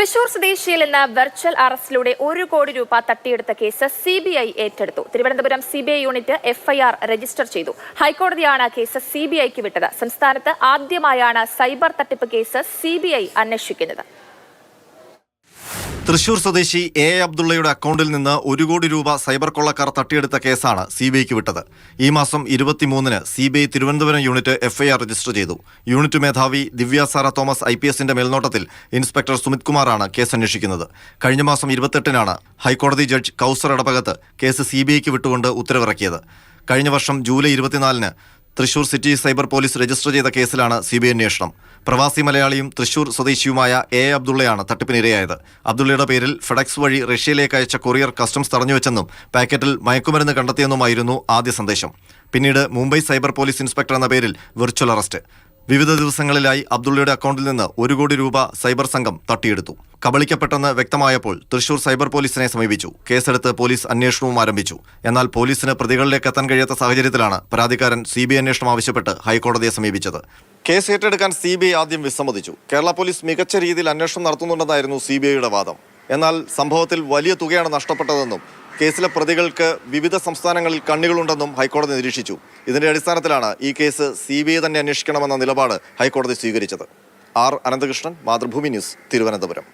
തൃശൂർ സ്വദേശിയിൽ നിന്ന് വെർച്വൽ അറസ്റ്റിലൂടെ 1 കോടി രൂപ തട്ടിയെടുത്ത കേസ് CBI ഏറ്റെടുത്തു. Thiruvananthapuram CBI unit FIR register ചെയ്തു. ഹൈക്കോടതിയാണ് കേസ് CBIക്ക് വിട്ടത്. സംസ്ഥാനത്ത് ആദ്യമായാണ് സൈബർ തട്ടിപ്പ് കേസ് CBI അന്വേഷിക്കുന്നത്. തൃശൂർ സ്വദേശി A. അബ്ദുള്ളയുടെ അക്കൗണ്ടിൽ നിന്ന് 1 കോടി രൂപ സൈബർ കൊള്ളക്കാർ തട്ടിയെടുത്ത കേസാണ് CBIക്ക് വിട്ടത്. ഈ മാസം 23-ന് CBI Thiruvananthapuram unit FIR register ചെയ്തു. യൂണിറ്റ് മേധാവി ദിവ്യ സാറ തോമസ് IPSന്റെ മേൽനോട്ടത്തിൽ ഇൻസ്പെക്ടർ സുമിത് കുമാറാണ് കേസ് അന്വേഷിക്കുന്നത്. കഴിഞ്ഞ മാസം 28-നാണ് ഹൈക്കോടതി ജഡ്ജ് കൗസർ ഇടപെട്ട് കേസ് CBIക്ക് വിട്ടുകൊണ്ട് ഉത്തരവിറക്കിയത്. കഴിഞ്ഞ വർഷം ജൂലൈ 24-ന് Thrissur city cyber police register ചെയ്ത കേസിലാണ് CBI അന്വേഷണം. പ്രവാസി മലയാളിയും തൃശൂർ സ്വദേശിയുമായ A. അബ്ദുള്ളയാണ് തട്ടിപ്പിനിരയായത്. അബ്ദുള്ളയുടെ പേരിൽ ഫെഡക്സ് വഴി റഷ്യയിലേക്ക് അയച്ച കൊറിയർ കസ്റ്റംസ് തടഞ്ഞുവെച്ചെന്നും പാക്കറ്റിൽ മയക്കുമരുന്ന് കണ്ടെത്തിയെന്നുമായിരുന്നു ആദ്യ സന്ദേശം. പിന്നീട് മുംബൈ സൈബർ പോലീസ് ഇൻസ്പെക്ടർ എന്ന പേരിൽ വെർച്വൽ അറസ്റ്റ്. വിവിധ ദിവസങ്ങളിലായി അബ്ദുള്ളയുടെ അക്കൗണ്ടിൽ നിന്ന് 1 കോടി രൂപ സൈബർ സംഘം തട്ടിയെടുത്തു. കബളിക്കപ്പെട്ടെന്ന് വ്യക്തമായപ്പോൾ തൃശൂർ സൈബർ പോലീസിനെ സമീപിച്ചു. കേസെടുത്ത് പോലീസ് അന്വേഷണവും ആരംഭിച്ചു. എന്നാൽ പോലീസിന് പ്രതികളിലേക്ക് എത്താൻ കഴിയാത്ത സാഹചര്യത്തിലാണ് പരാതിക്കാരൻ CBI അന്വേഷണം ആവശ്യപ്പെട്ട് ഹൈക്കോടതിയെ സമീപിച്ചത്. കേസ് ഏറ്റെടുക്കാൻ CBI ആദ്യം വിസമ്മതിച്ചു. കേരള പോലീസ് മികച്ച രീതിയിൽ അന്വേഷണം നടത്തുന്നുണ്ടെന്നായിരുന്നു CBIയുടെ വാദം. എന്നാൽ സംഭവത്തിൽ വലിയ തുകയാണ് നഷ്ടപ്പെട്ടതെന്നും കേസിലെ പ്രതികൾക്ക് വിവിധ സംസ്ഥാനങ്ങളിൽ കണ്ണികളുണ്ടെന്നും ഹൈക്കോടതി നിരീക്ഷിച്ചു. ഇതിന്റെ അടിസ്ഥാനത്തിലാണ് ഈ കേസ് CBI തന്നെ അന്വേഷിക്കണമെന്ന നിലപാട് ഹൈക്കോടതി സ്വീകരിച്ചത്. R. അനന്തകൃഷ്ണൻ, മാതൃഭൂമി ന്യൂസ്, തിരുവനന്തപുരം.